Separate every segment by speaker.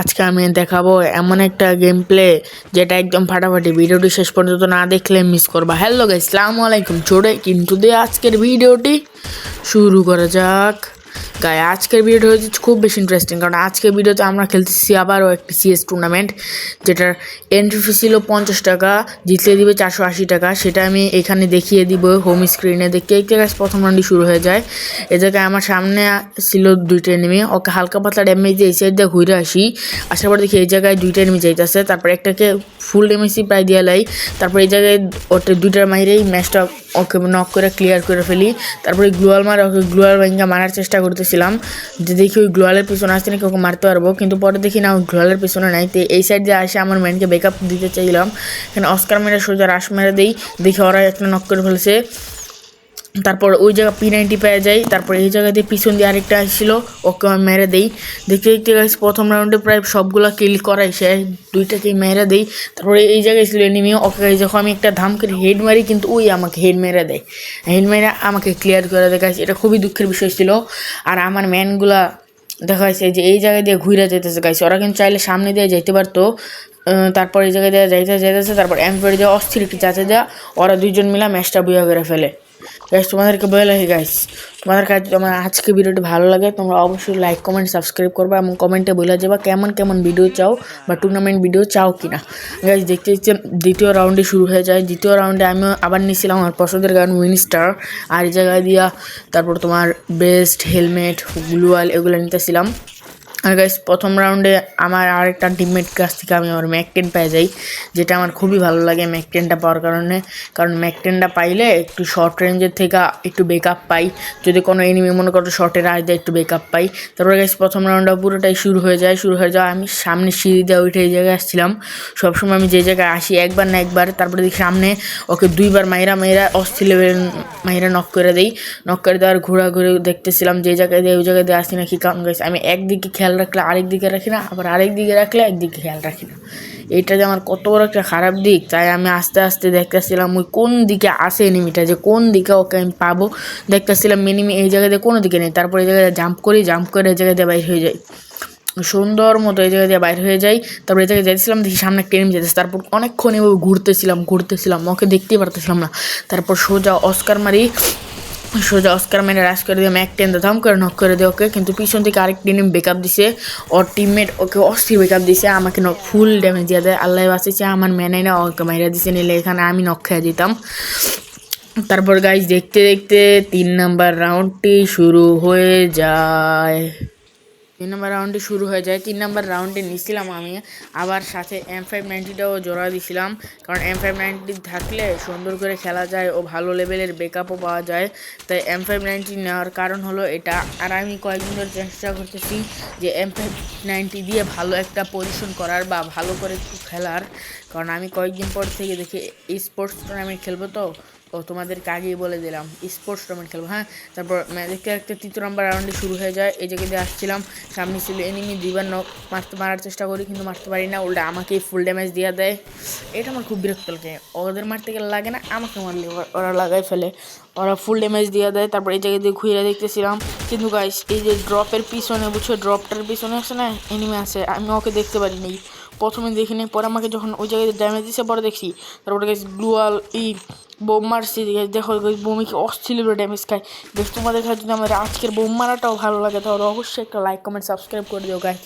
Speaker 1: আজকে আমি দেখাবো এমন একটা গেম প্লে যেটা একদম ফাটাফাটি। ভিডিওটি শেষ পর্যন্ত না দেখলে মিস করবা। হ্যালো গাইস, আসসালামু আলাইকুম। চোরে কিন্তু দিয়ে আজকের ভিডিওটি শুরু করা যাক। আজকের ভিডিওটা হচ্ছে খুব বেশি ইন্টারেস্টিং, কারণ আজকের ভিডিওতে আমরা খেলতেছি আবারও একটি সিএস টুর্নামেন্ট, যেটার এন্ট্রি ফি ছিল 50 টাকা, জিতলে দিবে 480 টাকা। সেটা আমি এখানে দেখিয়ে দিব হোম স্ক্রিনে। দেখতে দেখতে গাছ প্রথম রাউন্ডই শুরু হয়ে যায়। এ জায়গায় আমার সামনে ছিল দুইটা এনিমি, ওকে হালকা পাতলা ড্যামেজ দিয়ে এই সাইড দিয়ে ঘুরে আসার পর দেখি এই জায়গায় দুইটা এনিমি যাইতেছে। তারপর একটাকে ফুল ড্যামেজই প্রায় দিয়ে লাই। তারপর এই জায়গায় ওটা দুইটার মাইরেই ম্যাচটা ওকে নক করে ক্লিয়ার করে ফেলি। তারপরে গ্লোয়াল মারা, ওকে গ্লোয়াল ভেঙে মারার চেষ্টা করতেছিলাম, যে দেখি ওই গ্লোয়ালের পিছনে আসতে নাকি ওকে মারতে পারবো, কিন্তু পরে দেখি না ওই গ্লোয়ালের পিছনে নাই। তো এই সাইড দিয়ে আসে আমার ম্যানকে ব্যাকআপ দিতে চাইলাম। এখানে অস্কার মেরে সোজা রাশ মেরে দিই, দেখি ওরা একটা নক করে ফেলছে। তারপর ওই জায়গা P90 পেয়ে যাই। তারপর এই জায়গা দিয়ে পিছন দিয়ে আরেকটা আসছিল, ওকে আমি মেরে দিই। দেখতে দেখতে গাইছি প্রথম রাউন্ডে প্রায় সবগুলো কিল করাই শেষ, দুইটাকেই মেরে দিই। তারপরে এই জায়গায় ছিল এনিমি, ওকে যখন আমি একটা ধাম করে হেড মারি, কিন্তু ওই আমাকে হেড মেরে দেয়, হেড মেরে আমাকে ক্লিয়ার করে দেয়। গাইস এটা খুবই দুঃখের বিষয় ছিল। আর আমার ম্যানগুলা দেখা যাচ্ছে যে এই জায়গায় দিয়ে ঘুরে যেতেছে। গাইস ওরা কিন্তু চাইলে সামনে দিয়ে যেতে পারতো। তারপর এই জায়গায় দিয়ে যাইতেছে। তারপর এমপের দিয়ে অস্থির একটি চাচা দেওয়া, ওরা দুইজন মিলা ম্যাচটা বুয়া করে ফেলে। গাইস তোমাদেরকে বলে রাখি গাইস, তোমাদের কাছে তোমার আজকে ভিডিওটি ভালো লাগে তোমরা অবশ্যই লাইক কমেন্ট সাবস্ক্রাইব করবা, এবং কমেন্টে বলে যাবা কেমন কেমন ভিডিও চাও বা টুর্নামেন্ট ভিডিও চাও কিনা। গাইস দেখতে দেখতে দ্বিতীয় রাউন্ডে শুরু হয়ে যায়। দ্বিতীয় রাউন্ডে আমি আবার নিয়েছিলাম আমার পছন্দের গান উইনস্টার, আর এই জায়গায় দিয়া তারপর তোমার বেস্ট হেলমেট গ্লুয়াল এগুলো নিতেছিলাম। আর গাইস প্রথম রাউন্ডে আমার আরেকটা টিমমেট কাছ থেকে আমি আমার ম্যাক-10 পেয়ে যাই, যেটা আমার খুবই ভালো লাগে ম্যাক-10টা পাওয়ার কারণে। কারণ ম্যাক-10টা পাইলে একটু শর্ট রেঞ্জের থেকে একটু ব্যাকআপ পাই, যদি কোনো এনিমি মনে করো শর্টের আয় দেয় একটু ব্যাকআপ পাই। তারপরে গাইস প্রথম রাউন্ডটা পুরোটাই শুরু হয়ে যায়। আমি সামনে সিঁড়ি দিয়ে উঠে এই জায়গায় আসছিলাম। সবসময় আমি যে জায়গায় আসি একবার না একবার, তারপরে দেখি সামনে ওকে দুইবার মাইরা অস্থির লেভেল মাইরা নক করে দেই। নক করে দেওয়ার ঘোরাঘুরি দেখতেছিলাম যে জায়গায় দিয়ে ওই জায়গায় দিয়ে আসি নাকি। কারণ গাইস আমি একদিকে খেয়াল রাখলে আরেক দিকে রাখি না, আবার আরেক দিকে রাখলে একদিকে খেয়াল রাখি না। এইটা যে আমার কত বড় একটা খারাপ দিক, তাই আমি আস্তে আস্তে দেখতেছিলাম ওই কোন দিকে আসে এনিমিটা, যে কোন দিকে ওকে আমি পাবো। দেখতেছিলাম এনিমি এই জায়গাতে কোনো দিকে নেই। তারপর এই জায়গায় জাম্প করে এই জায়গায় দিয়ে বাইর হয়ে যাই, সুন্দর মতো এই জায়গায় দিয়ে বাইর হয়ে যাই। তারপর এই জায়গায় যাইছিলাম, দেখি সামনে একটা এনিমি যেতেছে। তারপর অনেকক্ষণ এভাবে ঘুরতেছিলাম, ওকে দেখতেই পারতেছিলাম না। তারপর সোজা অস্কার মেরে রাশ করে দিয়ে ম্যাক-10 ধাম করে নক করে দিয়ে ওকে, কিন্তু পিছন থেকে আরেক টিম ব্যাকআপ দিছে। ওর টিমমেট ওকে অস্থির ব্যাকআপ দিছে, আমাকে ফুল ড্যামেজ দিয়ে দেয়। আল্লাহ বাঁচিয়েছে, আমার ম্যানে না ওকে মাইরা দিছে, নিলে এখানে আমি নক খেয়ে দিতাম। তারপর গাইজ দেখতে দেখতে 3 নাম্বার রাউন্ডটি শুরু হয়ে যায়। 3 নাম্বার রাউন্ডে নিয়েছিলাম আমি আবার সাথে M590টাও জোড়া দিছিলাম, কারণ M590 থাকলে সুন্দর করে খেলা যায় ও ভালো লেভেলের ব্যাকআপও পাওয়া যায়। তাই M590 নেওয়ার কারণ হলো এটা। আর আমি কয়েকদিন ধরে চেষ্টা করতেছি যে M590 দিয়ে ভালো একটা পজিশন করার বা ভালো করে খেলার, কারণ আমি কয়েকদিন পর থেকে দেখি স্পোর্টস টুর্নামেন্ট খেলবো। তো তোমাদেরকে আগেই বলে দিলাম স্পোর্টস টুর্নামেন্ট খেলবো, হ্যাঁ। তারপর দেখতে দেখতে 3 নাম্বার রাউন্ডে শুরু হয়ে যায়। এই জায়গায় দিয়ে আসছিলাম, সামনে ছিল এনিমি, দুইবার মারার চেষ্টা করি, কিন্তু মারতে পারি না, উল্টা আমাকেই ফুল ড্যামেজ দিয়ে দেয়। এটা আমার খুব বিরক্ত লাগে, ওদের মারতে গেলে লাগে না, আমাকে মারলে ওরা লাগাই ফেলে, ওরা ফুল ড্যামেজ দিয়ে দেয়। তারপর এই জায়গায় দিয়ে ঘুরে দেখতেছিলাম, কিন্তু গাইস এই যে ড্রপের পিছনে বুঝছো, ড্রপটার পিছনে আছে না এনিমি আছে, আমি ওকে দেখতে পারিনি, প্রথমে দেখিনি। পরে আমাকে যখন ওই জায়গায় ড্যামেজ দিচ্ছে পরে দেখছি। তারপরে গাইস গ্লুয়াল বোম মারছি, দেখো বোমে কি অস্থির ড্যামেজ খায়। বেশ তোমাদের কাছে যদি আমার আজকের বোম মারাটাও ভালো লাগে, তাহলে অবশ্যই একটা লাইক কমেন্ট সাবস্ক্রাইব করে দিও গাইস।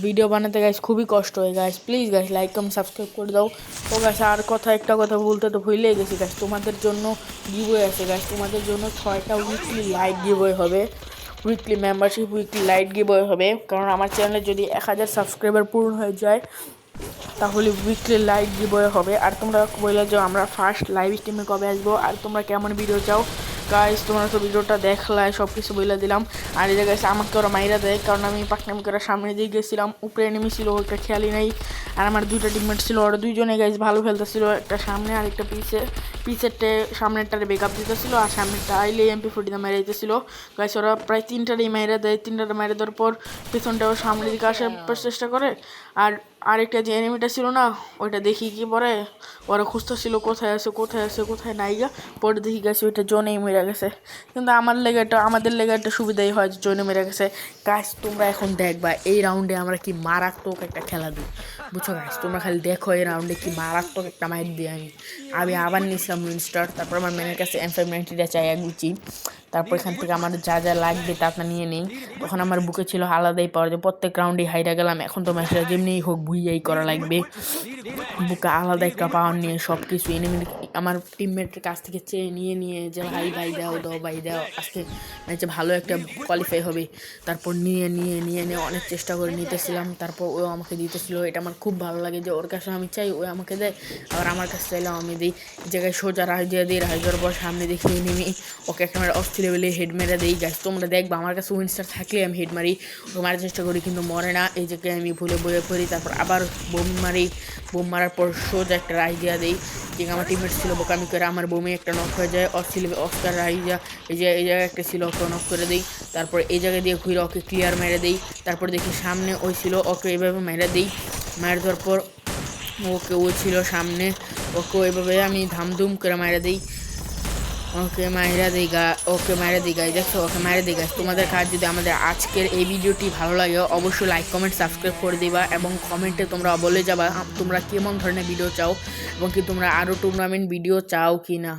Speaker 1: ভিডিও বানাতে গাইস খুবই কষ্ট হয় guys, please guys like comment subscribe করে দাও। তো গাইস আর একটা কথা বলতে তো ভুলেই গেছি গাইস, তোমাদের জন্য গিভওয়ে আছে গাইস, তোমাদের জন্য 6টা উইকলি লাইক গিভওয়ে হবে, weekly membership weekly light giveaway হবে। কারণ আমার চ্যানেলে যদি 1000 সাবস্ক্রাইবার পূর্ণ হয়ে যায়, তাহলে উইকলি লাইভ গিভওয়ে হবে। আর তোমরা বলে যাও আমরা ফার্স্ট লাইভ স্ট্রিমে কবে আসবো, আর তোমরা কেমন ভিডিও চাও। গাইস তোমরা তো ভিডিওটা দেখলাই, সব কিছু বলে দিলাম। আর এই জায়গায় আমাকে ওরা মাইরা দেয়, কারণ আমি পাকনামি করে সামনে দিয়ে গেছিলাম, উপরে এনিমি ছিল ওইটা খেয়ালই নাই। আর আমার দুইটা টিমমেট ছিল, ওরা দুইজনে গাইস ভালো খেলতেছিল, একটা সামনে আর একটা পিছেরটে সামনেরটারে ব্যাকআপ দিতেছিল, আর সামনেরটা আইলে MP40 দিয়ে মেরে দিতেছিল। গাইস ওরা প্রায় 3টারই মাইরা দেয়, 3টারে মাইরা দেওয়ার পর পেছনটাও সামনের দিকে আসার চেষ্টা করে। আর আরেকটা যে এনিমিটা ছিল না, ওইটা দেখি কি পরে ওরা খুঁজতেছিল কোথায় আছে কোথায় আছে কোথায় নাই গা। পরে দেখি গেছে ওইটা জোনেই মেরে গেছে। কিন্তু আমাদের লেগে একটা সুবিধাই হয় যে জোনে মেরে গেছে। গাইস তোমরা এখন দেখবা এই রাউন্ডে আমরা কি মারাত্মক একটা খেলা দিই, বুঝছো গাইস? তোমরা খালি দেখো এই রাউন্ডে কি মারাত্মক একটা মাইক দিই আমি আবার নিয়েছিলাম উইনস্টার। তারপর আমার ম্যানের কাছে M590টা চাই গুচি। তারপর এখান থেকে আমার যা যা লাগবে তা নিয়ে নেই। তখন আমার বুকে ছিল আলাদাই পাওয়ার, যে প্রত্যেক রাউন্ডে হাইরা গেলাম, এখন তো ম্যাচটা যেমনিই হোক ভুইয়াই করা লাগবে। বুকে আলাদা একটা পাওয়ার নিয়ে সব কিছু এনিমি আমার টিমমেটের কাছ থেকে চেয়ে নিয়ে যে ভাই ভাই দাও ভাই দাও, আজকে ম্যাচে ভালো একটা কোয়ালিফাই হবে। তারপর নিয়ে অনেক চেষ্টা করে নিতেছিলাম। তারপর ও আমাকে দিতেছিল, এটা আমার খুব ভালো লাগে যে ওর কাছে আমি চাই ও আমাকে দেয়, আবার আমার কাছে চাইলেও আমি দিই। জায়গায় সোজা রাইজা দিই, রাইজার পর সামনে দেখে নেমে ওকে একটা অস্থির লেভেলে হেড মেরে দিই। গাছ তোমরা দেখবা আমার কাছে উইনস্টার থাকলে আমি হেড মারি, ওকে মারার চেষ্টা করি কিন্তু মরে না। এই জায়গায় আমি ভুলে বয়ে পড়ি, তারপর আবার বোম মারি। বোম মারার পর সোজা একটা রাইজিয়া দিই। ঠিক আমার টিমমেট ছিল বোকামি করে, আমার বোমে একটা নক হয়ে যায়। অস্কার রাইজিয়া এই জায়গায় একটা ছিল, ওকে নক করে দিই। তারপর এই জায়গায় দিয়ে ঘুরে ওকে ক্লিয়ার মেরে দিই। তারপর দেখি সামনে ওই ছিল, ওকে এইভাবে মেরে দিই। মেরে দেওয়ার পর ওই ছিল সামনে, ওকে ওইভাবে আমি ধামধুম করে মেরে দিই। ওকে মাইরা দিই গাই, দেখছো ওকে মাইরা দিই গাইস। তোমাদের কাজ যদি আমাদের আজকের এই ভিডিওটি ভালো লাগে অবশ্যই লাইক কমেন্ট সাবস্ক্রাইব করে দিবা, এবং কমেন্টে তোমরা বলে যাবা তোমরা কেমন ধরনের ভিডিও চাও এবং কি তোমরা আরও টুর্নামেন্ট ভিডিও চাও কি না।